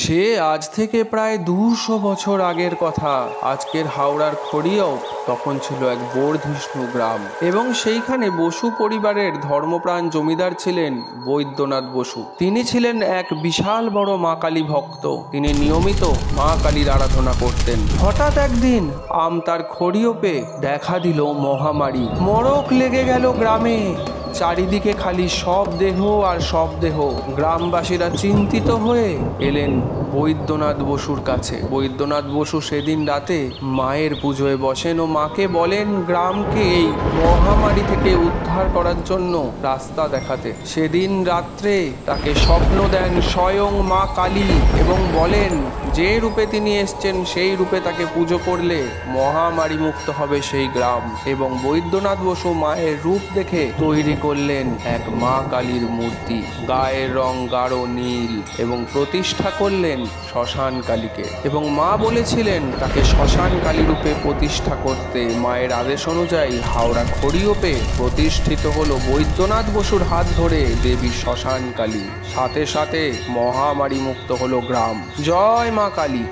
সে আজ থেকে প্রায় 200 বছর আগের কথা। আজকের হাওড়ার খড়িয়প তখন ছিল এক বর্ধিষ্ণু গ্রাম, এবং সেইখানে বসু পরিবারের ধর্মপ্রাণ জমিদার ছিলেন বৈদ্যনাথ বসু। তিনি ছিলেন এক বিশাল বড় মা কালী ভক্ত। তিনি নিয়মিত মা কালীর আরাধনা করতেন। হঠাৎ একদিন আমতার খড়িয়পে দেখা দিল মহামারী। মড়ক লেগে গেল গ্রামে। চারিদিকে খালি সব দেহ আর সব দেহ। গ্রামবাসীরা চিন্তিত হয়ে এলেন বৈদ্যনাথ বসুর কাছে। বৈদ্যনাথ বসু সেদিন রাতে মায়ের পুজোয় বসেন ও মাকে বলেন গ্রামকে এই মহামারী থেকে উদ্ধার করার জন্য রাস্তা দেখাতে। সেদিন রাত্রে তাকে স্বপ্ন দেন স্বয়ং মা কালী এবং বলেন যে রূপে তিনি এসছেন সেই রূপে তাকে পুজো করলে মহামারী মুক্ত হবে সেই গ্রাম। এবং বৈদ্যনাথ বসু মায়ের রূপ দেখে তৈরি করলেন এক মা কালীর মূর্তি। গায়ের রং গাঢ় নীল এবং প্রতিষ্ঠা করলেন শ্মশান কালীকে। এবং মা বলেছিলেন তাকে শ্মশান কালী রূপে প্রতিষ্ঠা করতে। মায়ের আদেশ অনুযায়ী হাওড়া খড়িয়পে প্রতিষ্ঠিত হলো বৈদ্যনাথ বসুর হাত ধরে দেবী শ্মশান কালী। সাথে সাথে মহামারী মুক্ত হলো গ্রাম। জয় মা কালী।